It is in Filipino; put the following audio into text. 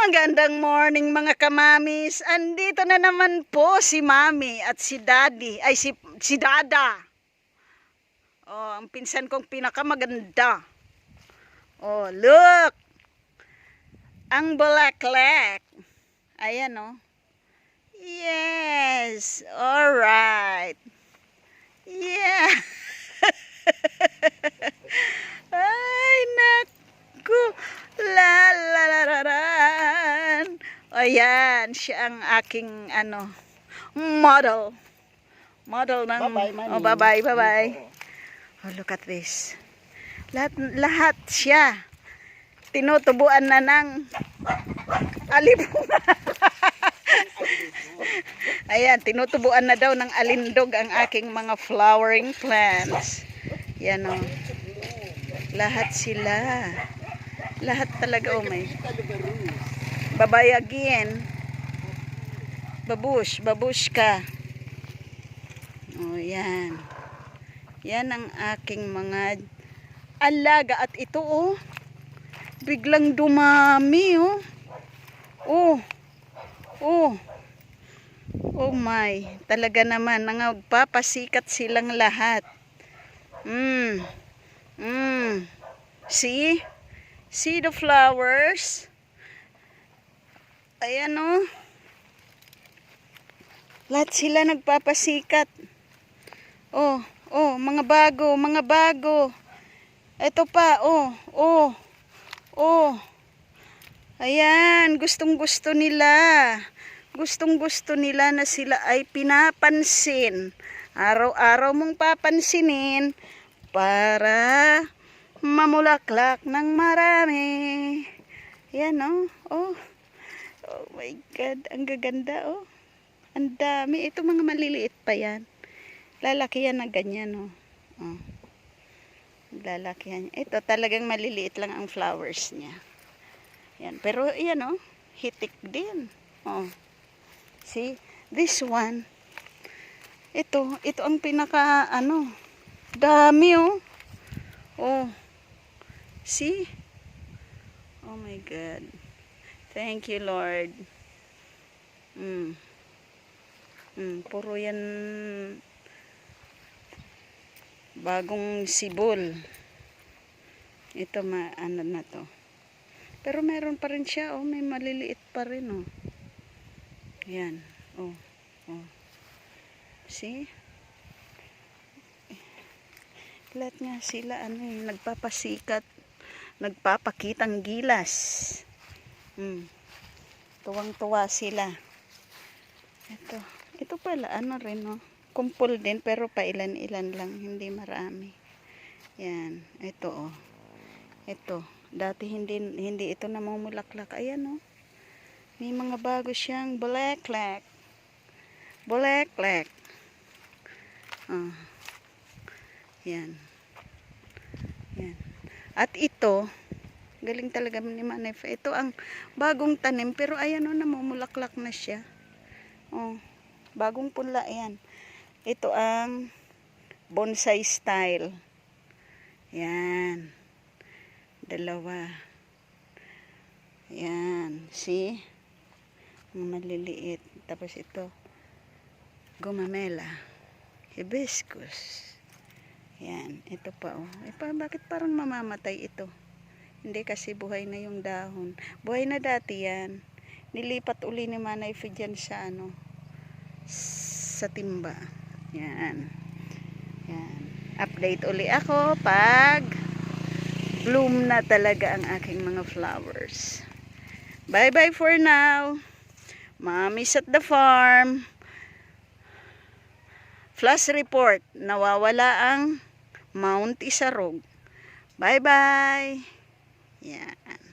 Magandang morning mga kamamis. Andito na naman po si Mami at si Daddy. Ay si Dada. Oh, ang pinsan kong pinakamaganda. Oh, look. Ang bulaklak. Ayan oh. Yes. All right. Yeah. Ay, naku. La la la la la. Ayan, siya ang aking model. Model ng bye-bye. Oh, look at this. Lahat siya tinutubuan na ng alibunga. Ayan, tinutubuan na daw ng alindog ang aking mga flowering plants. Yan oh. Lahat sila. Lahat talaga oh may. Bye-bye again. Babushka. Oh, yan. Yan ang aking mga alaga. At ito, oh. Biglang dumami, oh. Oh my. Talaga naman. Nagpapasikat silang lahat. See? See the flowers? Ayan, oh. Lahat sila nagpapasikat. Oh, mga bago. Ito pa, oh. Ayan, gustong-gusto nila. Gustong-gusto nila na sila ay pinapansin. Araw-araw mong papansinin para mamulaklak ng marami. Ayan, oh. Oh my God, ang gaganda, oh. Ang dami. Ito mga maliliit pa yan. Lalaki yan na ganyan, oh. Lalaki yan. Ito talagang maliliit lang ang flowers niya. Yan. Pero yan, oh. Hitik din. Oh. See? This one. Ito ang pinaka, dami, oh. Oh. See? Oh my God. Thank you, Lord. Puro yan bagong sibol. Ito na to. Pero meron pa rin siya, oh, may maliliit pa rin, oh. Yan, oh. See? Lahat nga sila, nagpapasikat, nagpapakitang gilas. Tuwang-tuwa sila. Ito pala, rin, no? Kumpul din, pero pailan-ilan lang, hindi marami. Yan, ito, oh. Ito, dati hindi ito namumulaklak. Ayan, oh. May mga bago siyang bulaklak. Oh. Yan. At ito, galing talaga ni Manef. Ito ang bagong tanim, pero ayan, oh, namumulaklak na siya. Oh, bagong punla yan. Ito ang bonsai style. Yan. Dalawa. Yan. See? Maliliit. Tapos ito, gumamela. Hibiscus. Yan. Ito pa, oh. Bakit parang mamamatay ito? Hindi kasi buhay na yung dahon. Buhay na dati yan. Nilipat uli ni Manay dyan sa sa timba. Yan. Update uli ako pag bloom na talaga ang aking mga flowers. Bye-bye for now. Mommy's at the farm. Flash report. Nawawala ang Mount Isarog. Bye-bye. Yan.